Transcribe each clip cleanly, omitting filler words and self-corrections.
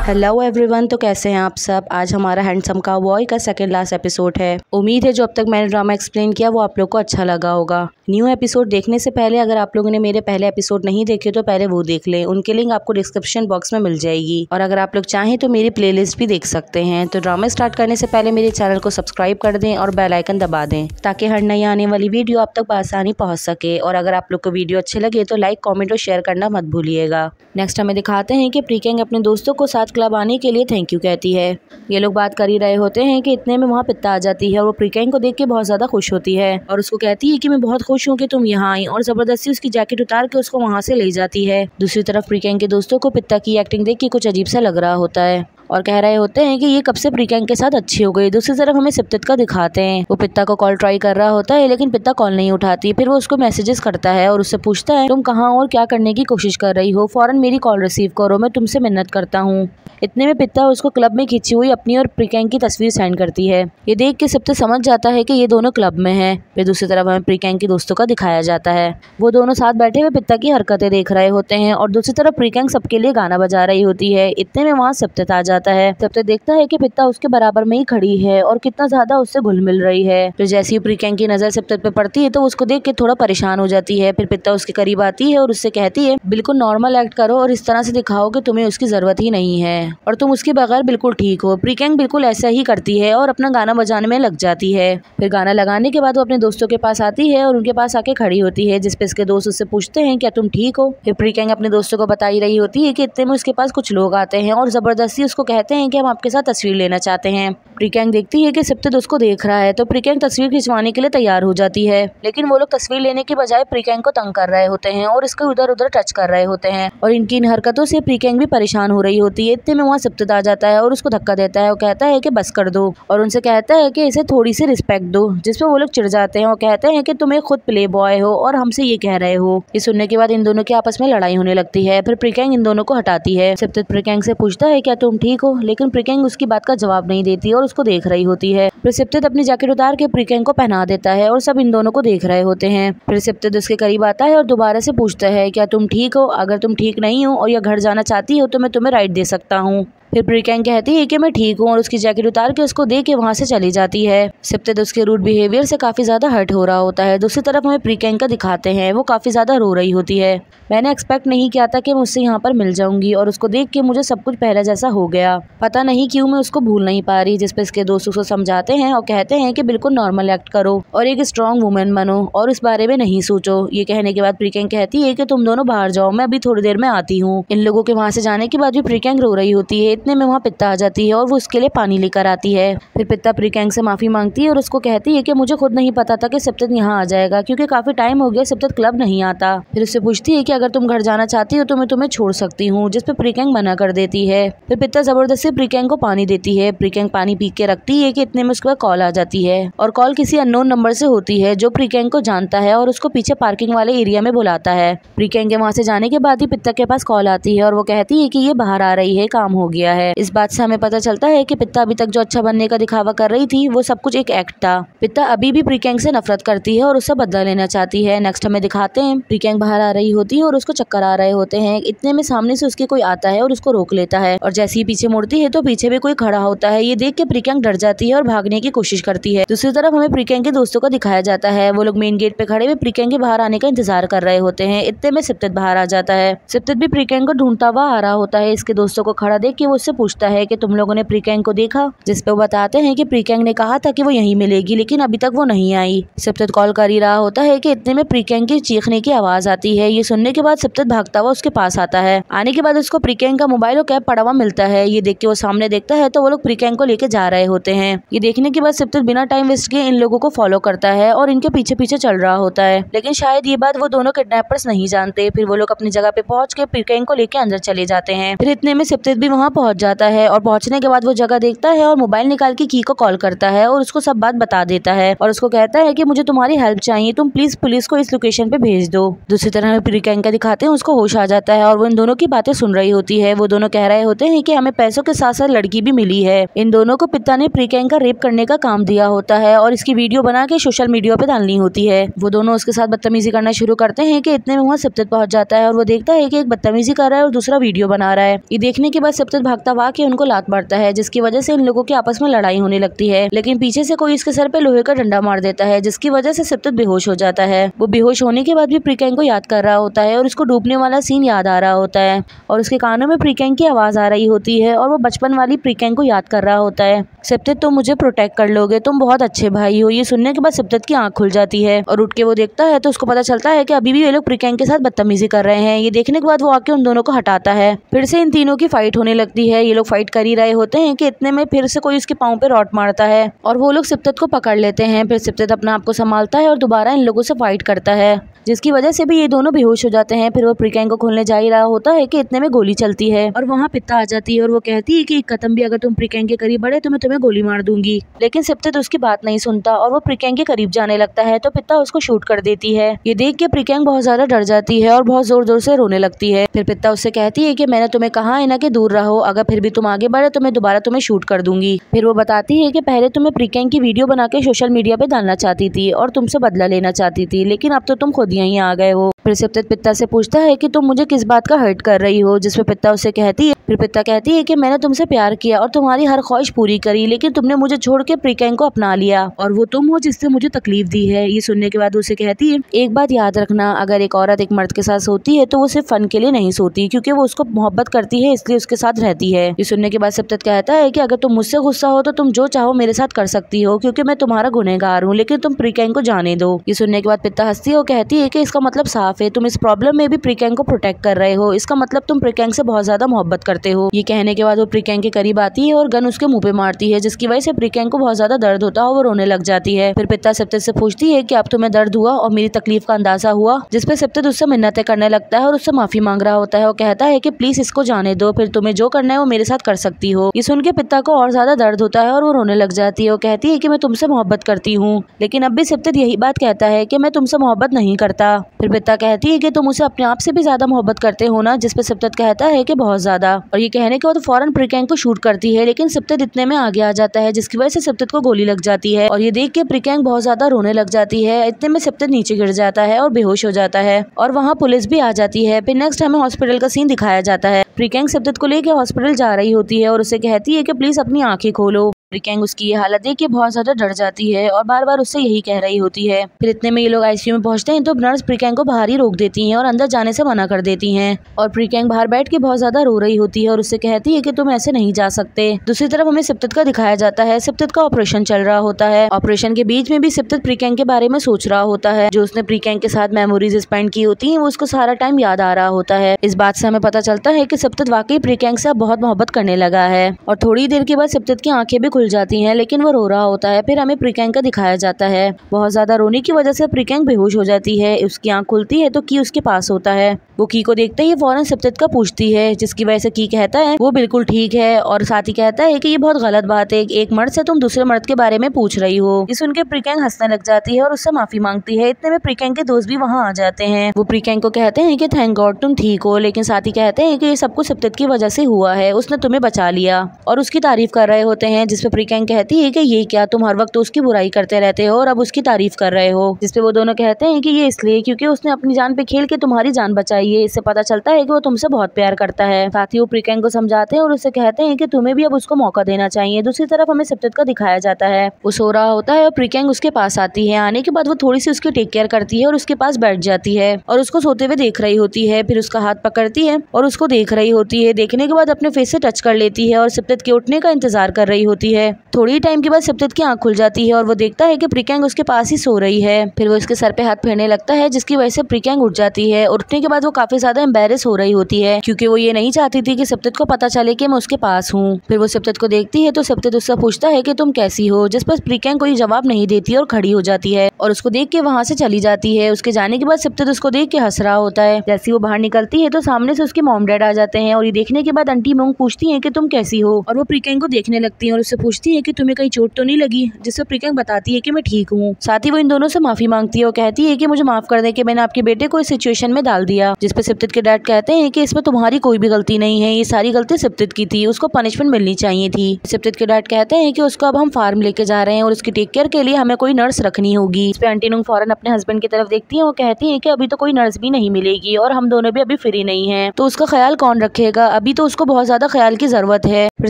Hello everyone, तो कैसे हैं आप सब। आज हमारा हैंडसम का बॉय का सेकंड लास्ट एपिसोड है। उम्मीद है जो अब तक मैंने ड्रामा एक्सप्लेन किया वो आप लोग को अच्छा लगा होगा। न्यू एपिसोड देखने से पहले अगर आप लोगों ने मेरे पहले एपिसोड नहीं देखे तो पहले वो देख लें, उनके लिंक आपको डिस्क्रिप्शन बॉक्स में मिल जाएगी। और अगर आप लोग चाहें तो मेरी प्लेलिस्ट भी देख सकते हैं। तो ड्रामा स्टार्ट करने से पहले मेरे चैनल को सब्सक्राइब कर दें और बेल आइकन दबा दें ताकि हर नई आने वाली वीडियो आप तक बआसानी पहुंच सके। और अगर आप लोग को वीडियो अच्छे लगे तो लाइक, कॉमेंट और शेयर करना मत भूलिएगा। नेक्स्ट हमें दिखाते हैं कि प्रीकेंग अपने दोस्तों को साथ क्लब आने के लिए थैंक यू कहती है। ये लोग बात कर ही रहे होते हैं कि इतने में वहाँ पित्ता आ जाती है और वो प्रीकेंग को देख के बहुत ज्यादा खुश होती है और उसको कहती है कि मैं बहुत खुश हूँ कि तुम यहाँ आई, और जबरदस्ती उसकी जैकेट उतार के उसको वहाँ से ले जाती है। दूसरी तरफ प्रीकेंग के दोस्तों को पित्ता की एक्टिंग देख के कुछ अजीब सा लग रहा होता है और कह रहे होते हैं कि ये कब से प्रीकेंग के साथ अच्छी हो गई। दूसरी तरफ हमें सिप्तित का दिखाते हैं, वो पित्ता को कॉल ट्राई कर रहा होता है लेकिन पित्ता कॉल नहीं उठाती। फिर वो उसको मैसेजेस करता है और उससे पूछता है तुम कहाँ और क्या करने की कोशिश कर रही हो, फौरन मेरी कॉल रिसीव करो, मैं तुमसे मिन्नत करता हूँ। इतने में पित्ता उसको क्लब में खींची हुई अपनी और प्रीकेंग की तस्वीर सेंड करती है। ये देख के सिप्तित समझ जाता है कि ये दोनों क्लब में हैं। फिर दूसरी तरफ हमें प्रीकेंग के दोस्तों का दिखाया जाता है, वो दोनों साथ बैठे हुए पित्ता की हरकतें देख रहे होते हैं और दूसरी तरफ प्रीकेंग सबके लिए गाना बजा रही होती है। इतने में वहाँ सिप्तित आ जाता है। सिप्तित देखता है कि पित्ता उसके बराबर में ही खड़ी है और कितना ज्यादा उससे घुल मिल रही है। फिर जैसे ही प्रीकेंग की नजर सिप्तित पे पड़ती है तो उसको देख के थोड़ा परेशान हो जाती है। फिर पित्ता उसके करीब आती है और उससे कहती है बिल्कुल नॉर्मल एक्ट करो और इस तरह से दिखाओ कि तुम्हें उसकी जरूरत ही नहीं है और तुम उसके बगैर बिल्कुल ठीक हो। प्रीकेंग बिल्कुल ऐसा ही करती है और अपना गाना बजाने में लग जाती है। फिर गाना लगाने के बाद वो अपने दोस्तों के पास आती है और उनके पास आके खड़ी होती है, जिसपे इसके दोस्त उससे पूछते हैं क्या तुम ठीक हो। फिर प्रीकेंग अपने दोस्तों को बता ही रही होती है कि इतने में उसके पास कुछ लोग आते हैं और जबरदस्ती उसको कहते हैं कि हम आपके साथ तस्वीर लेना चाहते हैं। प्रीकेंग देखती है कि सिप्तित उसको देख रहा है तो प्रीकेंग तस्वीर खिंचवाने के लिए तैयार हो जाती है, लेकिन वो लोग तस्वीर लेने के बजाय प्रीकेंग को तंग कर रहे होते हैं और इसको उधर उधर टच कर रहे होते हैं और इनकी इन हरकतों से प्रीकेंग भी परेशान हो रही होती है। इतने में वहाँ सिप्तित आ जाता है और उसको धक्का देता है। वो कहता है कि बस कर दो और उनसे कहता है कि इसे थोड़ी सी रिस्पेक्ट दो, जिसपे वो लोग चिढ़ जाते हैं और कहते हैं कि तुम एक खुद प्ले बॉय हो और हमसे ये कह रहे हो। ये सुनने के बाद इन दोनों की आपस में लड़ाई होने लगती है। फिर प्रीकेंग इन दोनों को हटाती है। सिप्तित प्रीकेंग से पूछता है क्या तुम ठीक हो, लेकिन प्रीकेंग उसकी बात का जवाब नहीं देती और उसको देख रही होती है। फिर सिप्तित अपनी जैकेट उतार के प्रीकेंग को पहना देता है और सब इन दोनों को देख रहे होते हैं। फिर सिप्तित उसके करीब आता है और दोबारा से पूछता है क्या तुम ठीक हो, अगर तुम ठीक नहीं हो और या घर जाना चाहती हो तो मैं तुम्हें राइड दे सकता हूँ। फिर प्रीकेंग कहती है कि मैं ठीक हूँ और उसकी जैकेट उतार के उसको दे के वहाँ से चली जाती है। सिप्तित उसके रूड बिहेवियर से काफी ज्यादा हर्ट हो रहा होता है। दूसरी तरफ हमें प्रीकेंग का दिखाते हैं, वो काफी ज्यादा रो रही होती है। मैंने एक्सपेक्ट नहीं किया था कि मैं उससे यहाँ पर मिल जाऊंगी और उसको देख के मुझे सब कुछ पहले जैसा हो गया। पता नहीं क्यों मैं उसको भूल नहीं पा रही। जिसपे इसके दोस्त उसको समझाते हैं और कहते हैं कि बिल्कुल नॉर्मल एक्ट करो और एक स्ट्रॉन्ग वुमेन बनो और इस बारे में नहीं सोचो। ये कहने के बाद प्रीकेंग कहती है कि तुम दोनों बाहर जाओ, मैं अभी थोड़ी देर में आती हूँ। इन लोगों के वहाँ से जाने के बाद भी प्रीकेंग रो रही होती है। इतने में वहाँ पित्ता जाती है और वो उसके लिए पानी लेकर आती है। फिर पित्ता प्रीकेंग से माफी मांगती है और उसको कहती है कि मुझे खुद नहीं पता था कि सिप्तित यहाँ आ जाएगा, क्योंकि काफी टाइम हो गया सिप्तित क्लब नहीं आता। फिर उससे पूछती है कि अगर तुम घर जाना चाहती हो तो मैं तुम्हें छोड़ सकती हूँ, जिसपे प्रीकेंग मना कर देती है। फिर पित्ता जबरदस्ती प्रीकेंग को पानी देती है। प्रीकेंग पानी पी के रखती है कि इतने में उसके बाद कॉल आ जाती है और कॉल किसी अननोन नंबर से होती है जो प्रीकेंग को जानता है और उसको पीछे पार्किंग वाले एरिया में बुलाता है। प्रीकेंग के वहाँ से जाने के बाद ही पित्ता के पास कॉल आती है और वो कहती है कि ये बाहर आ रही है, काम हो गया है। इस बात से हमें पता चलता है कि पित्ता अभी तक जो अच्छा बनने का दिखावा कर रही थी वो सब कुछ एक एक्ट था। पित्ता अभी भी प्रीकेंग से नफरत करती है और उससे बदला लेना चाहती है। नेक्स्ट हमें दिखाते हैं प्रीकेंग बाहर आ रही होती है और उसको चक्कर आ रहे होते हैं। इतने में सामने से उसके कोई आता है और उसको रोक लेता है और जैसे ही पीछे मुड़ती है तो पीछे भी कोई खड़ा होता है। ये देख के प्रीकेंग डर जाती है और भागने की कोशिश करती है। दूसरी तरफ हमें प्रीकेंग के दोस्तों को दिखाया जाता है, वो लोग मेन गेट पे खड़े हुए प्रीकेंग के बाहर आने का इंतजार कर रहे होते हैं। इतने में सिप्तित बाहर आ जाता है। सिप्तित भी प्रीकेंग को ढूंढता हुआ आ रहा होता है। इसके दोस्तों को खड़ा देख के वो उससे पूछता है कि तुम लोगों ने प्रीकेंग को देखा, जिसपे वो बताते हैं कि प्रीकेंग ने कहा था कि वो यहीं मिलेगी लेकिन अभी तक वो नहीं आई। सिप्तित कॉल कर ही रहा होता है कि इतने में प्रीकेंग की चीखने की आवाज आती है। ये सुनने के बाद सिप्तित भागता हुआ उसके पास आता है। आने के बाद उसको प्रीकेंग का मोबाइल और कैब पड़ा हुआ मिलता है। ये देख के वो सामने देखता है तो वो लोग प्रीकेंग को लेके जा रहे होते हैं। ये देखने के बाद सिप्तित बिना टाइम वेस्ट किए इन लोगों को फॉलो करता है और इनके पीछे पीछे चल रहा होता है, लेकिन शायद ये बात वो दोनों किडनैपर्स नहीं जानते। फिर वो लोग अपनी जगह पे पहुंच के प्रीकेंग को लेके अंदर चले जाते हैं। फिर इतने में सिप्तित भी वहाँ पहुंच जाता है और पहुंचने के बाद वो जगह देखता है और मोबाइल निकाल के की को कॉल करता है और उसको सब बात बता देता है और उसको कहता है कि मुझे तुम्हारी हेल्प चाहिए, तुम प्लीज पुलिस को इस लोकेशन पे भेज दो। दूसरी तरह हमें प्रीकेंग का दिखाते हैं, उसको होश आ जाता है और वो इन दोनों की बातें सुन रही होती है। वो दोनों कह रहे होते हैं कि हमें पैसों के साथ साथ लड़की भी मिली है। इन दोनों को पिता ने प्रीकेंग का रेप करने का काम दिया होता है और इसकी वीडियो बना के सोशल मीडिया पे डालनी होती है। वो दोनों उसके साथ बदतमीजी करना शुरू करते हैं कि इतने में वहाँ सिप्तित पहुंच जाता है और वो देखता है कि एक बदतमीजी कर रहा है और दूसरा वीडियो बना रहा है। ये देखने के बाद सिप्तित भाग भागता हुआ के उनको लात मारता है, जिसकी वजह से इन लोगों की आपस में लड़ाई होने लगती है। लेकिन पीछे से कोई इसके सर पे लोहे का डंडा मार देता है, जिसकी वजह से सिप्तेत बेहोश हो जाता है। वो बेहोश होने के बाद भी प्रीकैंग को याद कर रहा होता है और उसको डूबने वाला सीन याद आ रहा होता है और उसके कानों में प्रीकैंग की आवाज आ रही होती है और वो बचपन वाली प्रीकैंग को याद कर रहा होता है। सिप्तेत, तुम मुझे प्रोटेक्ट कर लोगे, तुम बहुत अच्छे भाई हो। ये सुनने के बाद सिप्तेत की आंख खुल जाती है और उठ के वो देखता है तो उसको पता चलता है कि अभी भी ये लोग प्रीकैंग के साथ बदतमीजी कर रहे हैं। ये देखने के बाद वो आके उन दोनों को हटाता है। फिर से इन तीनों की फाइट होने लगती है। ये लोग फाइट कर ही रहे होते हैं कि इतने में फिर से कोई उसके पाँव पे रॉड मारता है और वो लोग सिप्तेत को पकड़ लेते हैं। फिर सिप्तेत अपने आप को संभालता है और दोबारा इन लोगों से फाइट करता है, जिसकी वजह से भी ये दोनों बेहोश हो जाते हैं। फिर वो प्रीकैंग को खोलने जा ही रहा होता है कि इतने में गोली चलती है और वहाँ पित्ता आ जाती है और वो कहती है कि एक कदम भी अगर तुम प्रीकैंग के करीब बढ़े तो मैं तुम्हें गोली मार दूंगी। लेकिन सिप्तेत उसकी बात नहीं सुनता और वो प्रीकैंग के करीब जाने लगता है तो पित्ता उसको शूट कर देती है। ये देख के प्रीकैंग बहुत ज्यादा डर जाती है और बहुत जोर जोर से रोने लगती है। फिर पित्ता उससे कहती है कि मैंने तुम्हें कहा है ना कि दूर रहो, अगर फिर भी तुम आगे बढ़े तो मैं दोबारा तुम्हें शूट कर दूंगी। फिर वो बताती है कि पहले तुम्हें प्रीकैंग की वीडियो बना के सोशल मीडिया पे डालना चाहती थी और तुमसे बदला लेना चाहती थी, लेकिन अब तो तुम खुद यहीं आ गए हो। फिर सिप्तेत पित्ता से पूछता है कि तुम मुझे किस बात का हर्ट कर रही हो, जिसपे पित्ता उससे कहती है फिर पित्ता कहती है कि मैंने तुमसे प्यार किया और तुम्हारी हर ख्वाहिश पूरी करी, लेकिन तुमने मुझे छोड़ के प्रीकैंग को अपना लिया और वो तुम हो जिससे मुझे तकलीफ दी है। ये सुनने के बाद उसे कहती है एक बात याद रखना, अगर एक औरत एक मर्द के साथ सोती है तो वो सिर्फ फन के लिए नहीं सोती, क्योंकि वो उसको मोहब्बत करती है इसलिए उसके साथ रहती है। ये सुनने के बाद सिप्तेत कहता है कि अगर तुम मुझसे गुस्सा हो तो तुम जो चाहो मेरे साथ कर सकती हो, क्योंकि मैं तुम्हारा गुनहगार हूँ, लेकिन तुम प्रीकैंग को जाने दो। ये सुनने के बाद पित्ता हंसती है और कहती है कि इसका मतलब साफ है, तुम इस प्रॉब्लम में भी प्रीकैंग को प्रोटेक्ट कर रहे हो, इसका मतलब तुम प्रीकैंग से बहुत ज्यादा मोहब्बत करते हो। ये कहने के बाद वो प्रीकैंग के करीब आती है और गन उसके मुंह पे मारती है, जिसकी वजह से प्रीकैंग को बहुत ज्यादा दर्द होता है और वो रोने लग जाती है। फिर पित्ता सिप्तेत से पूछती है कि अब तुम्हें दर्द हुआ और मेरी तकलीफ का अंदाजा हुआ, जिसपे सिप्तेत उससे मिन्नतें करने लगता है और उससे माफी मांग रहा होता है और कहता है कि प्लीज इसको जाने दो, फिर तुम्हें जो करना है वो मेरे साथ कर सकती हो। ये सुन के पित्ता को और ज्यादा दर्द होता है और वो रोने लग जाती है और कहती है कि मैं तुमसे मोहब्बत करती हूँ, लेकिन अब भी सिप्तेत यही बात कहता है कि मैं तुमसे मोहब्बत नहीं करता। फिर पित्ता कहती है कि तुम उसे अपने आप से भी ज्यादा मोहब्बत करते हो ना, जिसपे सिप्तेत कहता है कि बहुत ज्यादा। और ये कहने के बाद फौरन प्रीकैंग को शूट करती है, लेकिन सिप्तेत इतने में आगे आ जाता है, जिसकी वजह से सिप्तेत को गोली लग जाती है और ये देख के प्रीकैंग बहुत ज्यादा रोने लग जाती है। इतने में सिप्तेत नीचे गिर जाता है और बेहोश हो जाता है और वहाँ पुलिस भी आ जाती है। फिर नेक्स्ट हमें हॉस्पिटल का सीन दिखाया जाता है। प्रीकैंग सिप्तेत को लेकर हॉस्पिटल जा रही होती है और उसे कहती है कि प्लीज अपनी आंखें खोलो। प्रीकैंग उसकी ये हालत देख के बहुत ज्यादा डर जाती है और बार बार उससे यही कह रही होती है। फिर इतने में ये लोग आईसीयू में पहुंचते हैं तो नर्स प्रीकैंग को बाहर ही रोक देती हैं और अंदर जाने से मना कर देती हैं और प्रीकैंग बाहर बैठ के बहुत ज्यादा रो रही होती है और उससे कहती है कि तुम ऐसे नहीं जा सकते। दूसरी तरफ हमें सिप्तेत का दिखाया जाता है। सिप्तेत का ऑपरेशन चल रहा होता है। ऑपरेशन के बीच में भी सिप्तेत प्रीकैंग के बारे में सोच रहा होता है। जो उसने प्रीकैंग के साथ मेमोरीज स्पेंड की होती है वो उसको सारा टाइम याद आ रहा होता है। इस बात से हमें पता चलता है कि सिप्तेत वाकई प्रीकैंग से अब बहुत मोहब्बत करने लगा है और थोड़ी देर के बाद सिप्तेत की आंखें भी खुल जाती है, लेकिन वो रो रहा होता है। फिर हमें प्रीकैंग का दिखाया जाता है। बहुत ज्यादा रोने की वजह से प्रीकैंग बेहोश हो जाती है। उसकी आंख खुलती है तो की उसके पास होता है। वो की को देखते ही फौरन सिप्तेत का पूछती है, जिसकी वजह से की कहता है वो बिल्कुल ठीक है और साथ ही कहता है कि ये बहुत गलत बात है, एक मर्द से तुम दूसरे मर्द के बारे में पूछ रही हो। ये सुन के प्रीकैंग हंसने लग जाती है और उससे माफी मांगती है। इतने में प्रीकैंग के दोस्त भी वहाँ आ जाते हैं। वो प्रीकैंग को कहते हैं कि थैंक गॉड तुम ठीक हो, लेकिन साथ ही कहते हैं कि ये सब कुछ सिप्तेत की वजह से हुआ है, उसने तुम्हें बचा लिया और उसकी तारीफ कर रहे होते हैं। जिसपे प्रीकैंग कहती है कि ये क्या, तुम हर वक्त उसकी बुराई करते रहते हो और अब उसकी तारीफ कर रहे हो। जिसपे वो दोनों कहते हैं कि ये इसलिए क्योंकि उसने अपनी जान पे खेल के तुम्हारी जान बचाई है। इससे पता चलता है कि वो तुमसे बहुत प्यार करता है। साथ ही वो प्रीकैंग को समझाते हैं और उससे कहते हैं कि तुम्हें भी अब उसको मौका देना चाहिए। दूसरी तरफ हमें सिप्तेत का दिखाया जाता है। वो सो रहा होता है और प्रीकैंग उसके पास आती है। आने के बाद वो थोड़ी सी उसकी टेक केयर करती है और उसके पास बैठ जाती है और उसको सोते हुए देख रही होती है। फिर उसका हाथ पकड़ती है और उसको देख रही होती है। देखने के बाद अपने फेस से टच कर लेती है और सिप्तेत के उठने का इंतजार कर रही होती है। थोड़ी टाइम के बाद सिप्तेत की आंख खुल जाती है और वो देखता है कि प्रीकैंग उसके पास ही सो रही है। फिर वो उसके सर पे हाथ फेरने लगता है, जिसकी वजह से प्रीकैंग उठ जाती है। उठने के बाद वो काफी ज्यादा एम्बैरेस हो रही होती है, क्योंकि वो ये नहीं चाहती थी कि सिप्तेत को पता चले कि मैं उसके पास हूँ। फिर वो सिप्तेत को देखती है तो सिप्तेत उससे पूछता है कि तुम कैसी हो, जिस पर प्रीकैंग कोई जवाब नहीं देती और खड़ी हो जाती है और उसको देख के वहाँ से चली जाती है। उसके जाने के बाद सिप्तेत उसको देख के हंस रहा होता है। जैसे वो बाहर निकलती है तो सामने से उसके मॉम डैड आ जाते हैं और ये देखने के बाद आंटी मोंग पूछती है कि तुम कैसी हो और वो प्रीकैंग को देखने लगती है और उससे पूछती है कि तुम्हें कहीं चोट तो नहीं लगी, जिससे प्रीकेंग बताती है कि मैं ठीक हूँ। साथ ही वो इन दोनों से माफी मांगती है और कहती है कि मुझे माफ कर दे कि मैंने आपके बेटे को इस सिचुएशन में डाल दिया। जिसपे सिप्तित के डैड कहते हैं कि इसमें तुम्हारी कोई भी गलती नहीं है, ये सारी गलती सिप्तित की थी, उसको पनिशमेंट मिलनी चाहिए थी। सिप्तित के डैड कहते हैं कि उसको अब हम फार्म लेके जा रहे हैं और उसकी टेक केयर के लिए हमें कोई नर्स रखनी होगी। इस पे आंटी नूंग फौरन अपने हस्बैंड की तरफ देखती है और कहती है कि अभी तो कोई नर्स भी नहीं मिलेगी और हम दोनों भी अभी फ्री नहीं है, तो उसका ख्याल कौन रखेगा, अभी तो उसको बहुत ज्यादा ख्याल की जरूरत है। फिर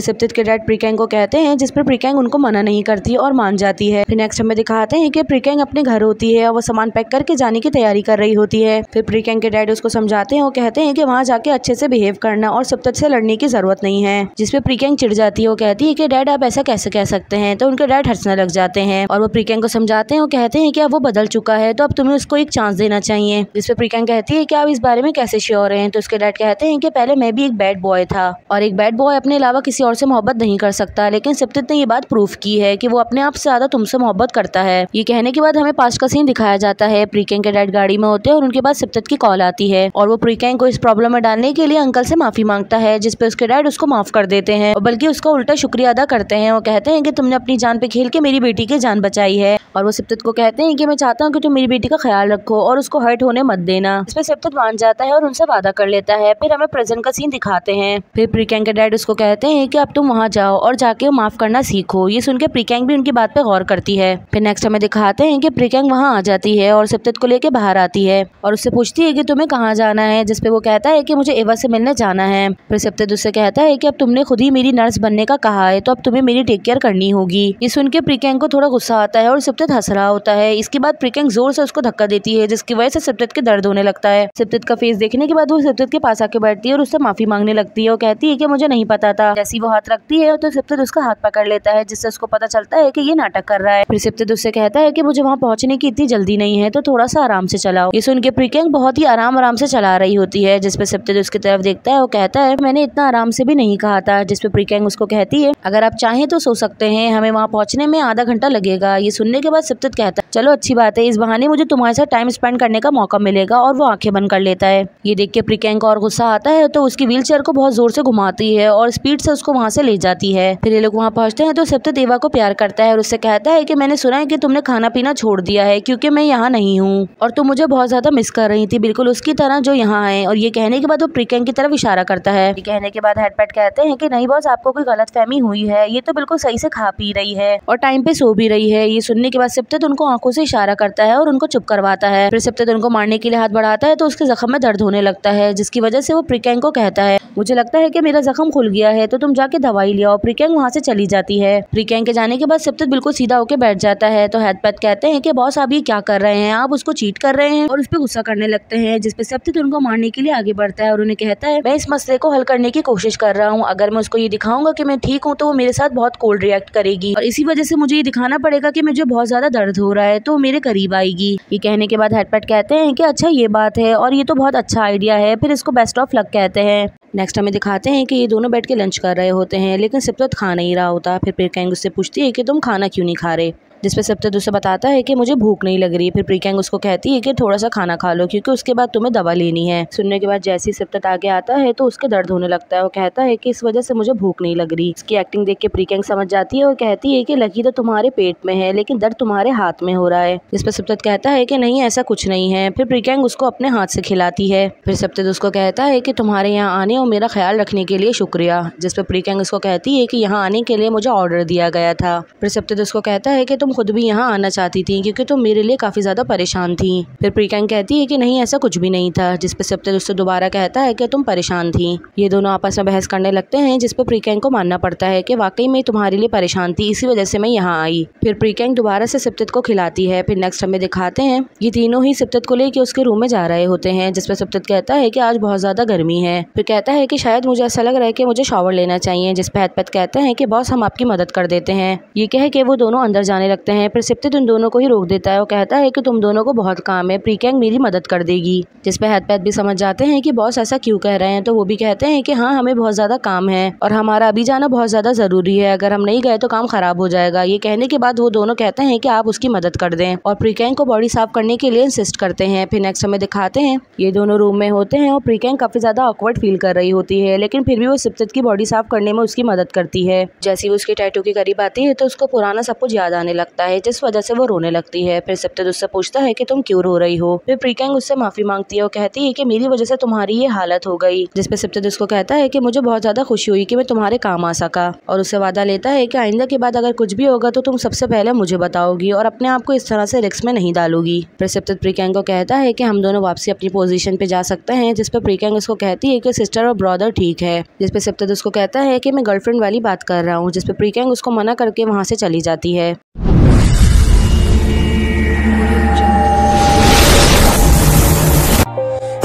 सिप्तित के डैड प्रीकेंग को कहते हैं, जिस पर प्रीकेंग उनको मना नहीं करती और मान जाती है। फिर नेक्स्ट हमें दिखाते हैं कि प्रीकेंग अपने घर होती है और वो सामान पैक करके जाने की तैयारी कर रही होती है। फिर प्रीकेंग के डैड उसको समझाते हैं और कहते हैं कि वहाँ जाके अच्छे से बिहेव करना और सिप्तित से लड़ने की जरूरत नहीं है। जिसपे प्रीकेंग चिढ़ जाती है और कहती है कि डैड आप ऐसा कैसे कह सकते हैं, तो उनके डैड हंसने लग जाते हैं और वो प्रीकेंग को समझाते हैं और कहते हैं कि अब वो बदल चुका है, तो अब तुम्हें उसको एक चांस देना चाहिए। जिसपे प्रीकेंग कहती है कि आप इस बारे में कैसे श्योर हैं, तो उसके डैड कहते हैं कि पहले मैं भी एक बैड बॉय था और एक बैड बॉय अपने अलावा किसी और से मोहब्बत नहीं कर सकता, लेकिन सिप्तित ने ये बात प्रूफ की है कि वो अपने आप से ज्यादा तुमसे मोहब्बत करता है। ये कहने के बाद हमें पास्ट का सीन दिखाया जाता है। प्रीकेंग के डैड गाड़ी में होते हैं और उनके पास सिप्तित की कॉल आती है और वो प्रीकेंग को इस प्रॉब्लम में डालने के लिए अंकल से माफी मांगता है, जिसपे उसके डैड उसको माफ कर देते हैं और बल्कि उसका उल्टा शुक्रिया अदा करते हैं और कहते हैं कि तुमने अपनी जान पे खेल के मेरी बेटी की जान बचाई है। और वो सिप्तित को कहते हैं कि मैं चाहता हूँ कि तुम मेरी बेटी का ख्याल रखो और उसको हर्ट होने मत देना। इस पे सिप्तित मान जाता है और उनसे वादा कर लेता है। फिर हमें प्रेजेंट का सीन दिखाते हैं। फिर प्रीकेंग के डैड उसको कहते हैं कि अब तुम वहाँ जाओ और जाके माफ करना सीखो। ये सुन के प्रीकेंग भी उनकी बात पे गौर करती है। फिर नेक्स्ट हमें दिखाते हैं कि प्रीकेंग वहाँ आ जाती है और सिप्तित को लेके बाहर आती है और उससे पूछती है कि तुम्हें कहाँ जाना है, जिसपे वो कहता है कि मुझे एवा से मिलने जाना है। फिर सिप्तित उससे कहता है कि अब तुमने खुद ही मेरी नर्स बनने का कहा है, तो अब तुम्हें मेरी टेक केयर करनी होगी। ये सुन के प्रीकेंग को थोड़ा गुस्सा आता है और सिप्तित हंस रहा होता है। इसके बाद प्रीकेंग जोर से उसको धक्का देती है, जिसकी वजह से सिप्तित के दर्द होने लगता है। सिप्तित का फेस देखने के बाद वो सिप्तित के पास आके बैठती है और उससे माफी मांगने लगती है और कहती है कि मुझे नहीं पता था। जैसी वो हाथ रखती है तो सिप्तित उसका हाथ पकड़ लेता है, जिससे उसको पता चलता है कि ये नाटक कर रहा है। फिर सिप्तित उससे कहता है कि मुझे वहाँ पहुंचने की इतनी जल्दी नहीं है, तो थोड़ा सा आराम से चलाओ। ये सुन के प्रीकेंग बहुत ही आराम से चला रही होती है, जिसपे सिप्तित उसकी तरफ देखता है और कहता है मैंने इतना आराम से भी नहीं कहा था। जिसपे प्रीकेंग उसको कहती है अगर आप चाहें तो सो सकते हैं, हमें वहाँ पहुंचने में आधा घंटा लगेगा। ये सुनने के बाद सिप्तित कहता है चलो अच्छी बात है, इस बहाने मुझे तुम्हारे साथ टाइम स्पेंड करने का मौका मिलेगा, और वो आंखें बंद कर लेता है। ये देख के प्रीकेंग को और गुस्सा आता है, तो उसकी व्हील चेयर को बहुत जोर से घुमाती है और स्पीड से उसको वहाँ से ले जाती है। फिर ये लोग वहाँ पहुँचते हैं तो सिप्तित एवा को प्यार करता है और उससे कहता है कि मैंने सुना है कि तुमने खाना पीना छोड़ दिया है क्योंकि मैं यहाँ नहीं हूँ और तुम मुझे बहुत ज्यादा मिस कर रही थी, बिल्कुल उसकी तरह जो यहाँ है। और ये कहने के बाद वो प्रीकेंग की तरफ इशारा करता है। ये कहने के बाद हेडपैट कहते हैं कि नहीं बॉस, आपको कोई गलतफहमी हुई है, ये तो बिल्कुल सही से खा पी रही है और टाइम पे सो भी रही है। ये सुनने के बाद सिप्तित उनको आंखों से इशारा करता है और उनको चुप करवाता है। फिर सिप्तित उनको मारने के लिए हाथ बढ़ाता है तो उसके जख्म में दर्द होने लगता है, जिसकी वजह से वो प्रीकेंग को कहता है मुझे लगता है कि मेरा जख्म खुल गया है, तो तुम जाके दवाई ले आओ। प्रीकेंग वहाँ से चली जाती है। प्रीकेंग के जाने के बाद सिप्तित बिल्कुल सीधा होकर बैठ जाता है। तो हेडपैट कहते हैं कि बॉस आप ये क्या कर रहे हैं, आप उसको चीट कर रहे हैं, और उस पर गुस्सा करने लगते हैं। जिसपे सिप्तित उनको मारने के लिए आगे बढ़ता है और उन्हें कहता है मैं इस मसले को हल करने की कोशिश कर रहा हूँ, अगर मैं उसको ये दिखाऊंगा कि मैं ठीक हूँ तो वो मेरे साथ बहुत कोल्ड रिएक्ट करेगी और इसी वजह से मुझे ये दिखाना पड़ेगा कि मुझे बहुत ज्यादा दर्द हो रहा है, तो मेरे करीब आएगी। ये कहने के बाद हेडपैट कहते हैं कि अच्छा ये बात है और ये तो बहुत अच्छा आइडिया है, फिर इसको बेस्ट ऑफ लक कहते हैं। नेक्स्ट हमें दिखाते हैं कि ये दोनों बैठ के लंच कर रहे होते हैं, लेकिन सिप्तित खा नहीं रहा होता। फिर प्रीकेंग उससे पूछती है कि तुम खाना क्यों नहीं खा रहे, जिसपे सिप्तित उसे बताता है कि मुझे भूख नहीं लग रही। फिर प्रीकेंग उसको कहती है कि थोड़ा सा खाना खा लो क्योंकि उसके बाद तुम्हें दवा लेनी है। सुनने के बाद जैसे ही सिप्तित आगे आता है तो उसके दर्द होने लगता है। वो कहता है कि इस वजह से मुझे भूख नहीं लग रही। इसकी एक्टिंग देख के प्रीकेंग समझ जाती है और कहती है कि लकी तो तुम्हारे पेट में है लेकिन दर्द तुम्हारे हाथ में हो रहा है। जिसपे सिप्तित कहता है कि नहीं ऐसा कुछ नहीं है। फिर प्रीकेंग उसको अपने हाथ से खिलाती है। फिर सिप्तित उसको कहता है कि तुम्हारे यहाँ आने और मेरा ख्याल रखने के लिए शुक्रिया। जिसपे प्रीकेंग उसको कहती है कि यहाँ आने के लिए मुझे ऑर्डर दिया गया था। फिर सिप्तित उसको कहता है कि तुम खुद भी यहाँ आना चाहती थी क्योंकि तुम मेरे लिए काफी ज्यादा परेशान थी। फिर प्रीकेंग कहती है कि नहीं ऐसा कुछ भी नहीं था। जिसपे सिप्तित उससे दोबारा कहता है कि तुम परेशान थी। ये दोनों आपस में बहस करने लगते हैं, जिसपे प्रीकेंग को मानना पड़ता है कि वाकई में तुम्हारे लिए परेशान थी, इसी वजह से मैं यहाँ आई। फिर प्रीकेंग दोबारा से सिप्तित को खिलाती है। फिर नेक्स्ट हमें दिखाते हैं ये तीनों ही सिप्तित को लेके उसके रूम में जा रहे होते हैं, जिसपे सिप्तित कहता है कि आज बहुत ज्यादा गर्मी है। फिर कहता है कि शायद मुझे ऐसा लग रहा है कि मुझे शावर लेना चाहिए। जिसपे हेडपैट कहते हैं कि बॉस हम आपकी मदद कर देते हैं। ये कह के वो दोनों अंदर जाने लगते लगते हैं। फिर सिप्तित उन दोनों को ही रोक देता है और कहता है कि तुम दोनों को बहुत काम है, प्रीकैंग मेरी मदद कर देगी। जिस पे हैदपैथ भी समझ जाते हैं कि बॉस ऐसा क्यों कह रहे हैं, तो वो भी कहते हैं कि हाँ, हमें बहुत ज्यादा काम है और हमारा अभी जाना बहुत ज्यादा जरूरी है, अगर हम नहीं गए तो काम खराब हो जाएगा। ये कहने के बाद वो दोनों कहते हैं कि आप उसकी मदद कर दें और प्रीकैंग को बॉडी साफ करने के लिए इंसिस्ट करते हैं। फिर नेक्स्ट हमें दिखाते हैं ये दोनों रूम में होते हैं और प्रीकैंग काफी ज्यादा ऑकवर्ड फील कर रही होती है, लेकिन फिर भी वो सिप्तित की बॉडी साफ करने में उसकी मदद करती है। जैसे ही उसकी टैटू के करीब आती है तो उसको पुराना सब कुछ याद आने लगता है, जिस वजह से वो रोने लगती है। फिर सिप्तित उससे पूछता है कि तुम क्यों रो रही हो। फिर प्रीकैंग उससे माफी मांगती है और कहती है कि मेरी वजह से तुम्हारी ये हालत हो गई। जिस पे सिप्तित उसको कहता है कि मुझे बहुत ज्यादा खुशी हुई कि मैं तुम्हारे काम आ सका, और उससे वादा लेता है कि आइंदा के बाद अगर कुछ भी होगा तो तुम सबसे पहले मुझे बताओगी और अपने आप को इस तरह से रिस्क में नहीं डालोगी। फिर सिप्तित प्रीकैंग को कहता है कि हम दोनों वापसी अपनी पोजीशन पे जा सकते हैं, जिस पे प्रीकैंग उसको कहती है कि सिस्टर और ब्रदर ठीक है। जिस पे सिप्तित उसको कहता है कि मैं गर्लफ्रेंड वाली बात कर रहा हूँ, जिस पे प्रीकैंग उसको मना करके वहाँ से चली जाती है।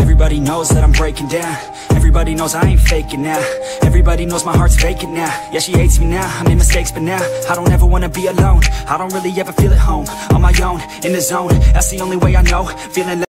Everybody knows that I'm breaking down. Everybody knows I ain't faking now. Everybody knows my heart's vacant now. Yeah, she hates me now, I made mistakes but now I don't ever wanna be alone. I don't really ever feel at home. On my own, in the zone, that's the only way I know. Feeling